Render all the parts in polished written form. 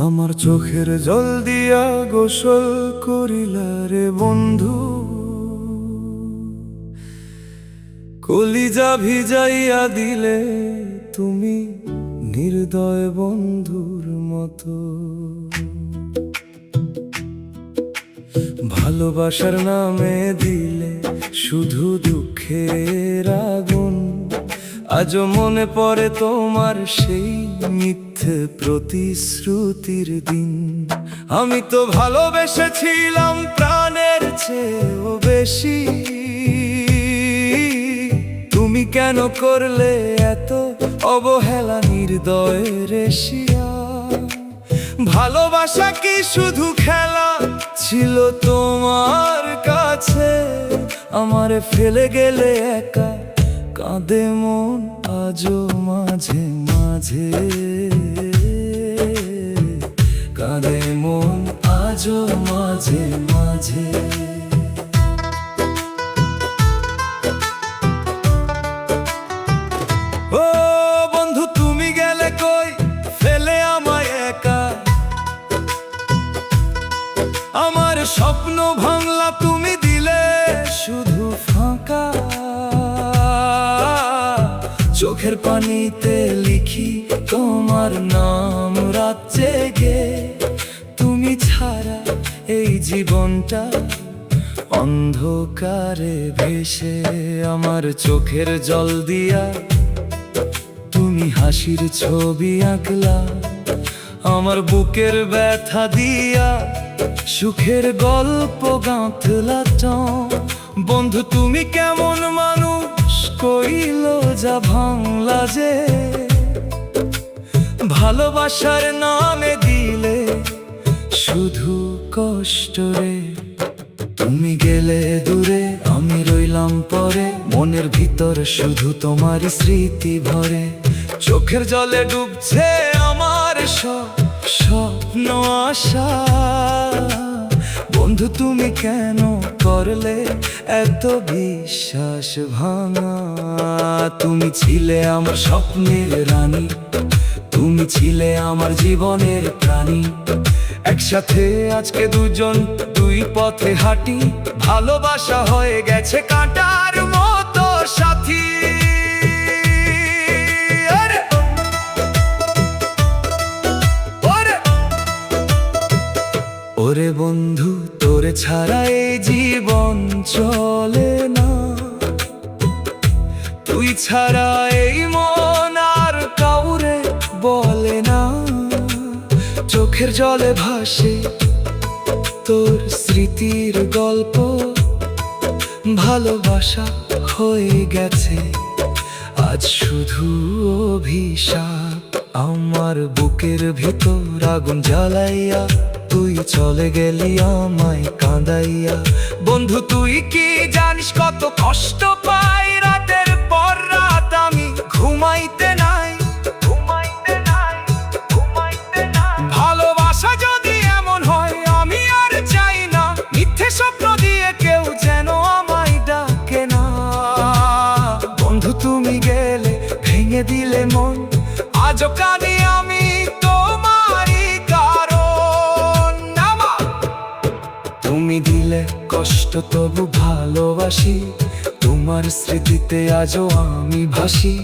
আমার চোখের জল দিয়া গোসল করিলা রে বন্ধু, কলিজা ভিজাইয়া দিলে তুমি নির্দয় বন্ধুর মতো। ভালোবাসার নামে দিলে শুধু দুঃখের আগুন, আজও মনে পড়ে তোমার সেই মিথ্যে প্রতিশ্রুতির দিন। আমি তো ভালোবেসেছিলাম প্রাণের চেয়েও বেশি, তুমি কেন করলে এত অবহেলা নির্দয়ের এশিয়া? ভালোবাসা কি শুধু খেলা ছিল তোমার কাছে? আমারে ফেলে গেলে একা কাঁদে মন আজও মাঝে মাঝে, কাঁদে মন আজও মাঝে মাঝে। ও বন্ধু তুমি গেলে কই ফেলে আমায় একা, আমার স্বপ্ন ভাঙলা তুমি দিলে শুধু ফাঁকা। চোখের পানিতে লিখি তোমার নাম রাত জেগে, তুমি ছাড়া এই জীবনটা অন্ধকারে ভেসে। আমার চোখের জল দিয়া তুমি হাসির ছবি আঁকলা, আমার বুকের ব্যথা দিয়া সুখের গল্প গাঁথলা। বন্ধু তুমি কেমন মানুষ কইল যা ভাঙলা যে? ভালোবাসার নামে দিলে শুধু কষ্ট রে। তুমি গেলে দূরে আমি রইলাম পরে, মনের ভিতর শুধু তোমার স্মৃতি ভরে। চোখের জলে ডুবছে আমার সব স্বপ্ন আশা। বন্ধু তুমি কেন করলে এত বিশ্বাস ভাঙা? তুমি ছিলে আমার স্বপ্নের রানী, তুমি ছিলে আমার জীবনের প্রাণী। একসাথে আজকে দুজন দুই পথে হাঁটি, ভালোবাসা হয়ে গেছে কাঁটার মতো সাথী। ওরে বন্ধু তোরে ছাড়া এই জীবন চলে না, তুই ছাড়া এই মন আর কাউরে বলে না। চোখের জলে ভাসে তোর স্মৃতির গল্প, ভালোবাসা হয়ে গেছে আজ শুধু অভিশাপ। আমার বুকের ভিতর আগুন জ্বালাইয়া তুই চলে গেলি আমায় কাঁদাইয়া। বন্ধু তুই কি জানিস কত কষ্ট পাই রাতের পর রাত আমি ঘুমাইতে নাই, ঘুমাইতে নাই, ঘুমাইতে নাই। ভালোবাসা যদি এমন হয় আমি আর চাই না, মিথ্যে স্বপ্ন দিয়ে কেউ যেন আমায় ডাকে না। বন্ধু তুমি গেলে ভেঙে দিলে মন, আজও কাঁদি আমি তোমারই কারণ। তুমি দিলে কষ্ট তবু ভালোবাসি, তোমার স্মৃতিতে আজও আমি ভাসি।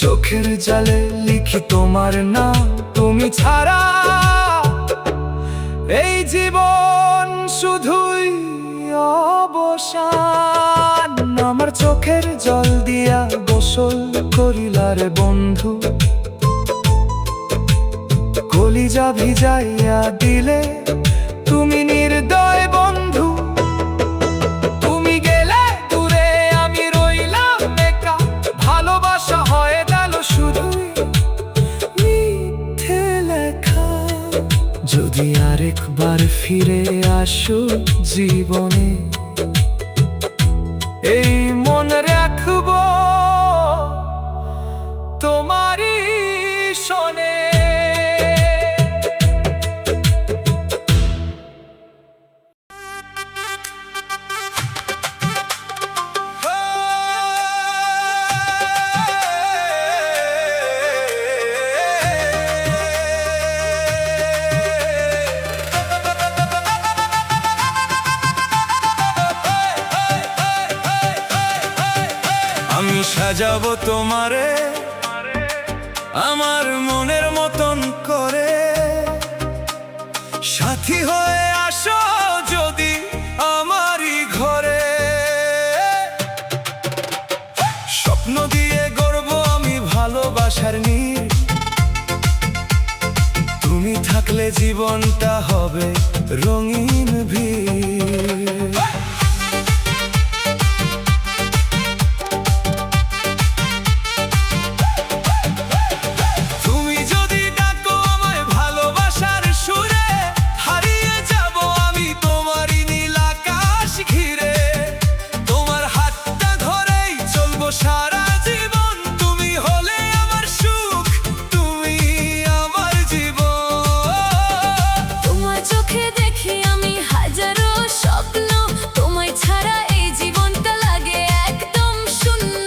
চোখের জলে লিখি তোমার নাম, তুমি ছাড়া এই জীবন শুধুই অবসান। আমার চোখের জল দিয়া গোসল করিলা রে বন্ধু, কলিজা ভিজাইয়া দিলে তুমি নির্দয় বন্ধু। তুমি গেলে দূরে আমি রইলাম একা, ভালোবাসা হয়ে গেল শুধুই মিথ্যে লেখা। যদি আরেকবার ফিরে আসো জীবনে, এই মন রাখবো তোমারই শোনে। সাজাবো তোমারে আমার মনের মতন করে, সাথী হয়ে আসো যদি আমারই ঘরে। স্বপ্ন দিয়ে গড়বো আমি ভালোবাসার নীড়, তুমি থাকলে জীবনটা হবে রঙিন ভিড়। তুমি যদি ডাকো আমায় ভালোবাসার সুরে, হারিয়ে যাব আমি তোমারই নীল আকাশ ঘিরে। তোমার হাতটা ধরেই চলবো সারা জীবন, তুমি হলে আমার সুখ, তুমি আমার জীবন। তোমার চোখে দেখি আমি হাজারো স্বপ্ন, তোমায় ছাড়া এই জীবনটা লাগে একদম শূন্য।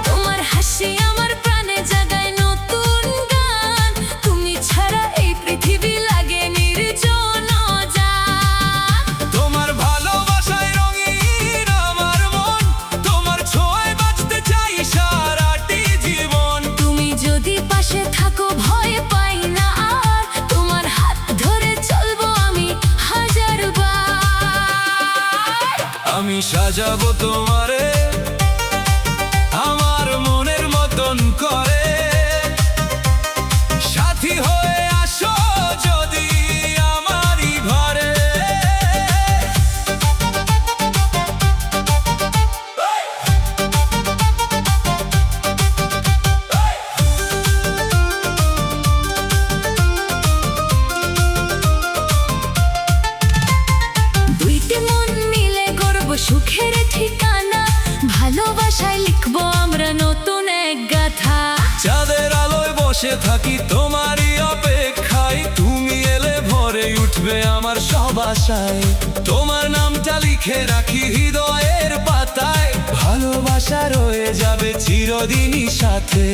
তোমার হাসি আমার প্রাণে জাগায় নতুন গান, তুমি ছাড়া এই পৃথিবী লাগে নির্জন জান। তোমার ভালোবাসায় রঙিন আমার মন, তোমার ছোঁয়ায় বাঁচতে চাই সারাটি জীবন। তুমি যদি পাশে থাকো ভয় পাই না আর, তোমার হাত ধরে চলবো আমি হাজার বার। আমি সাজাবো তোমারে আমার মনের মতন করে, সাথী হয়ে আসো যদি আমারই ঘরে। দুইটি মন মিলে গড়ব সুখের ঠিকানা, ভালোবাসায় লিখবো আমরা নতুন এক গাথা। চাঁদের আলোয় বসে থাকি তোমারই অপেক্ষায়, তুমি এলে ভরে উঠবে আমার সব আশায়। তোমার নামটা লিখে রাখি হৃদয়ের পাতায়, ভালোবাসা রয়ে যাবে চিরদিনই সাথে।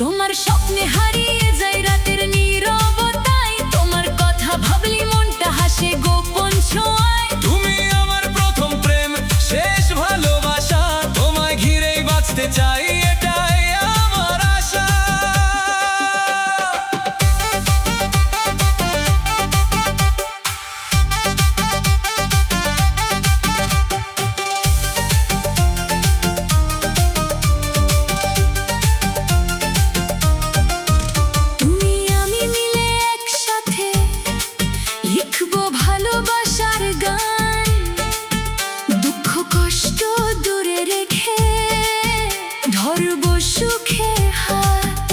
তোমার স্বপ্নে হারিয়ে যায় রাতের নীরবতায়, তোমার কথা ভাবলি মনটা হাসে গোপন ছোঁয়ায়। তুমি আমার প্রথম প্রেম, শেষ ভালোবাসা, তোমায় ঘিরেই বাঁচতে চাই, এটাই আমার আশা। তুমি আমি মিলে একসাথে লিখবো ভালোবাসার গান, দুঃখ কষ্ট দূরে রেখে ধরবো সুখে হাত।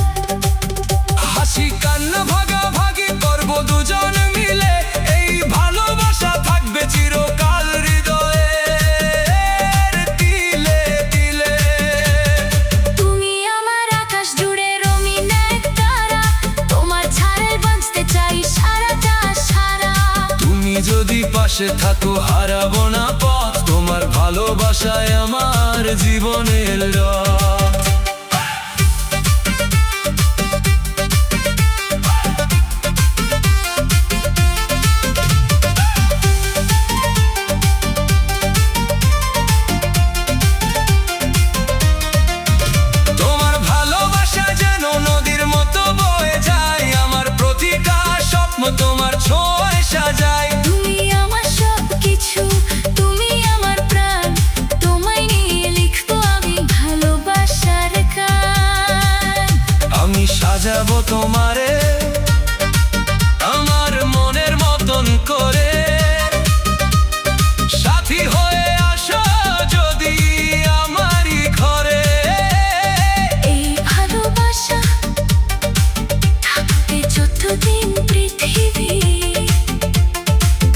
হাসি কান্না ভাগাভাগি করবো দুজন মিলে, এই ভালোবাসা থাকবে চিরকাল হৃদয়ের তিলে তিলে। তুমি আমার আকাশ জুড়ে রঙিন এক তারা, তোমার ছায়ায় বাঁচতে চাই সারাটা সারা। তুমি যদি পাশে থাকো হারাবো না পথ, তোমার ভালোবাসায় আমার জীবনের রথ। তোমার ভালোবাসা যেন নদীর মতো বয়ে যায়, আমার প্রতিটা স্বপ্ন তোমার ছোঁয়ায় সাজায়। তুমি আমার সব কিছু, তুমি আমার প্রাণ, তোমায় নিয়ে লিখবো আমি ভালোবাসার গান। আমি সাজাবো তোমারে আমার মনের মতন করে, সাথী হয়ে আসো যদি আমারই ঘরে। এই ভালোবাসা থাকবে যতদিন পৃথিবী,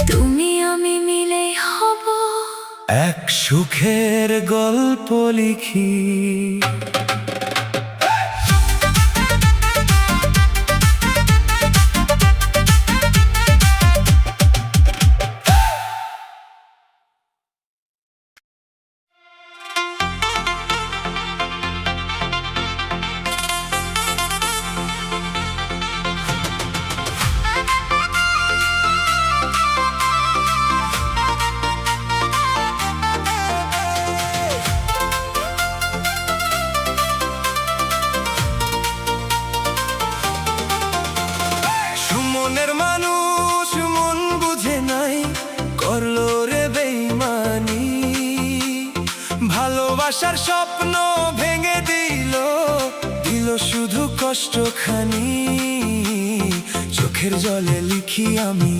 তুমি আমি মিলে হব এক সুখের গল্প লিখি। ভালোবাসার স্বপ্ন ভেঙে দিল, দিল শুধু কষ্টখানি। চোখের জলে লিখি আমি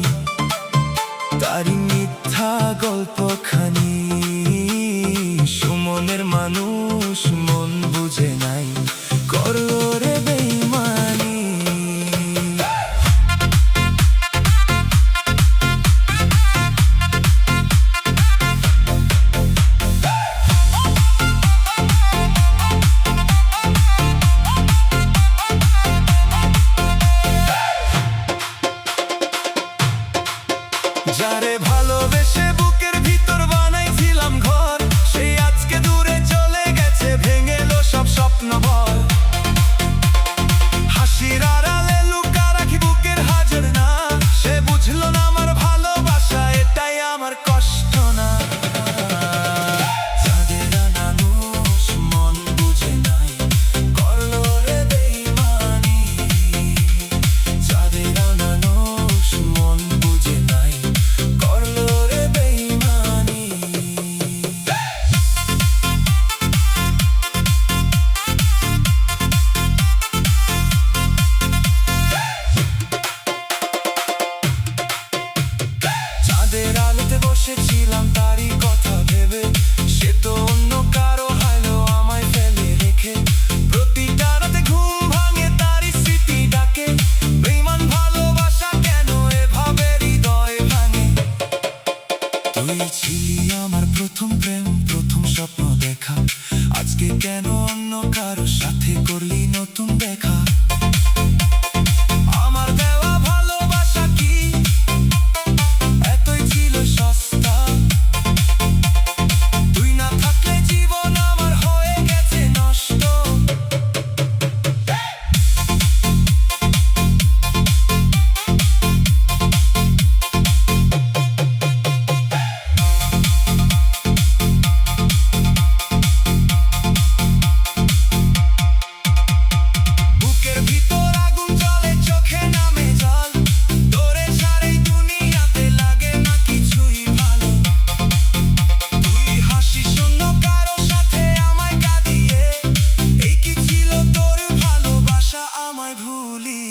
তারি মিথ্যা গল্পখানি। সুমনের মানুষ মন বুঝে নাই, করলো রে বেইমানি। যারে ভালোবেসে বুকের ভিতর বানাইছিলাম ঘর, সেই আজকে দূরে চলে গেছে, ভেঙেলো সব স্বপ্ন ভর। হাসির আড়ালে লুকা রাখি বুকের হাজার না, সে বুঝলো না আমার ভালোবাসা এটাই আমার কষ্ট না। যাদের মানুষ মন বুঝে নাই, করলো রে বেইমানি। যাদের মানুষ মন বুঝে নাই, করলো রে বেইমানি। চাঁদের আলোতে বসেছিলাম তারই কথা ভেবে, সে তো অন্য কারো হাইলো আমায় ফেলে রেখে। প্রতিটা রাতে ঘুম ভাঙে তারই স্মৃতি ডাকে, বেইমান ভালোবাসা কেন এভাবে হৃদয় ভাঙে। তুই ছিলি আমার প্রথম প্রেম, প্রথম স্বপ্ন দেখা, আজকে কেন অন্য কারো সাথে করলি নতুন দেখা। আমার দেওয়া ভালোবাসা কি এতই ছিল সস্তা? তুই না থাকলে জীবন আমার হয়ে গেছে নষ্ট। বুকের ভিতর আগুন জ্বলে, চোখে নামে জল, তোরে ছাড়াই দুনিয়াতে লাগে না কিছুই ভালো। তুই হাসি শূন্য কারো সাথে আমায় কাঁদিয়ে, এই কি ছিল তোর ভালোবাসা আমায় ভুলিয়ে।